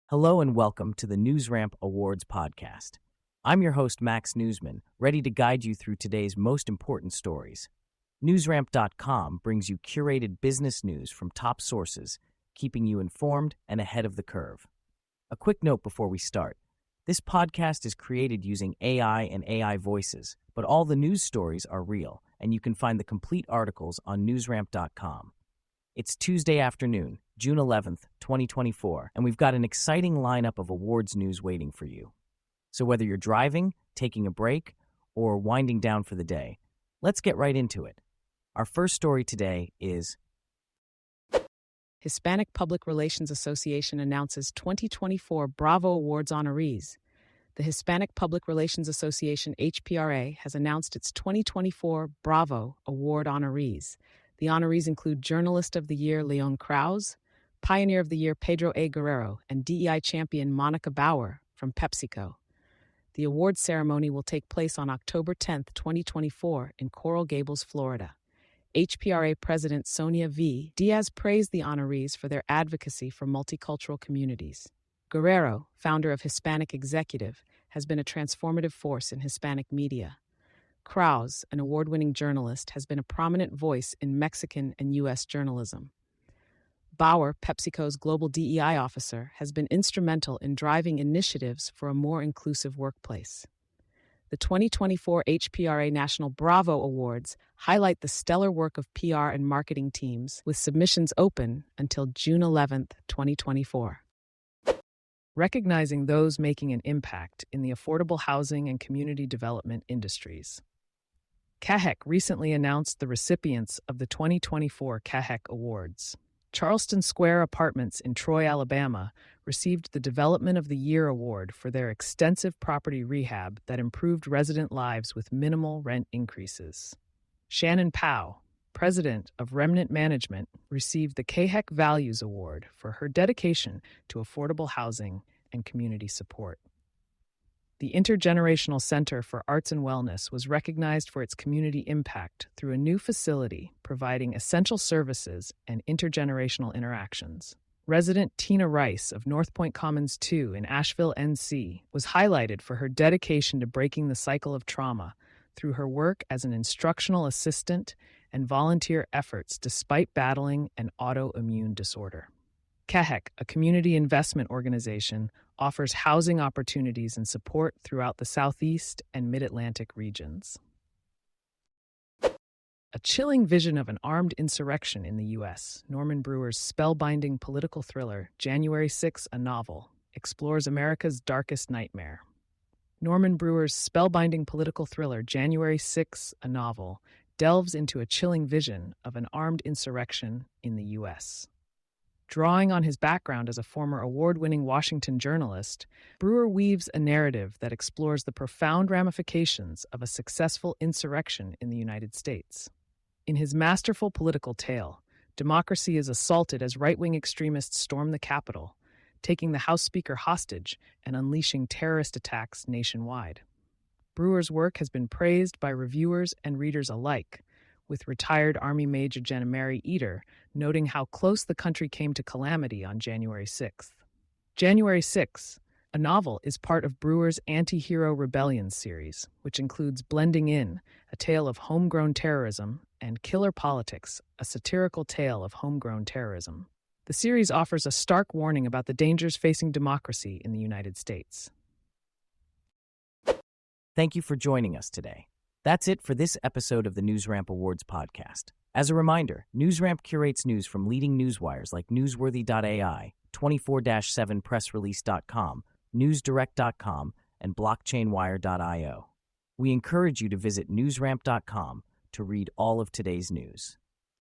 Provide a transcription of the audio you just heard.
Hello and welcome to the NewsRamp Awards podcast. I'm your host, Max Newsman, ready to guide you through today's most important stories. NewsRamp.com brings you curated business news from top sources, keeping you informed and ahead of the curve. A quick note before we start. This podcast is created using AI and AI voices, but all the news stories are real, and you can find the complete articles on NewsRamp.com. It's Tuesday afternoon, June 11th, 2024, and we've got an exciting lineup of awards news waiting for you. So whether you're driving, taking a break, or winding down for the day, let's get right into it. Our first story today is Hispanic Public Relations Association announces 2024 Bravo Awards honorees. The Hispanic Public Relations Association, HPRA, has announced its 2024 Bravo Award honorees. The honorees include Journalist of the Year León Krauz, Pioneer of the Year Pedro A. Guerrero, and DEI Champion Monica Bauer from PepsiCo. The awards ceremony will take place on October 10, 2024, in Coral Gables, Florida. HPRA President Sonia V. Diaz praised the honorees for their advocacy for multicultural communities. Guerrero, founder of Hispanic Executive, has been a transformative force in Hispanic media. Krauz, an award-winning journalist, has been a prominent voice in Mexican and U.S. journalism. Bauer, PepsiCo's global DEI officer, has been instrumental in driving initiatives for a more inclusive workplace. The 2024 HPRA National Bravo Awards highlight the stellar work of PR and marketing teams, with submissions open until June 11, 2024. Recognizing those making an impact in the affordable housing and community development industries. CAHEC recently announced the recipients of the 2024 CAHEC Awards. Charleston Square Apartments in Troy, Alabama, received the Development of the Year Award for their extensive property rehab that improved resident lives with minimal rent increases. Shannon, president of Remnant Management, received the CAHEC Values Award for her dedication to affordable housing and community support. The Intergenerational Center for Arts and Wellness was recognized for its community impact through a new facility providing essential services and intergenerational interactions. Resident Tina Rice of North Point Commons 2 in Asheville, NC, was highlighted for her dedication to breaking the cycle of trauma through her work as an instructional assistant and volunteer efforts despite battling an autoimmune disorder. CAHEC, a community investment organization, offers housing opportunities and support throughout the Southeast and Mid-Atlantic regions. A chilling vision of an armed insurrection in the U.S., Norman Brewer's spellbinding political thriller, January 6, a Novel, explores America's darkest nightmare. Norman Brewer's spellbinding political thriller, January 6, a Novel, delves into a chilling vision of an armed insurrection in the U.S. Drawing on his background as a former award-winning Washington journalist, Brewer weaves a narrative that explores the profound ramifications of a successful insurrection in the United States. In his masterful political tale, democracy is assaulted as right-wing extremists storm the Capitol, taking the House Speaker hostage and unleashing terrorist attacks nationwide. Brewer's work has been praised by reviewers and readers alike, with retired Army Major Gen. Mary Eater noting how close the country came to calamity on January 6th. January 6, a Novel, is part of Brewer's Anti-Hero Rebellions series, which includes Blending In, a tale of homegrown terrorism, and Killer Politics, a satirical tale of homegrown terrorism. The series offers a stark warning about the dangers facing democracy in the United States. Thank you for joining us today. That's it for this episode of the NewsRamp Awards podcast. As a reminder, NewsRamp curates news from leading newswires like Newsworthy.ai, 24/7pressrelease.com, NewsDirect.com, and BlockchainWire.io. We encourage you to visit NewsRamp.com to read all of today's news.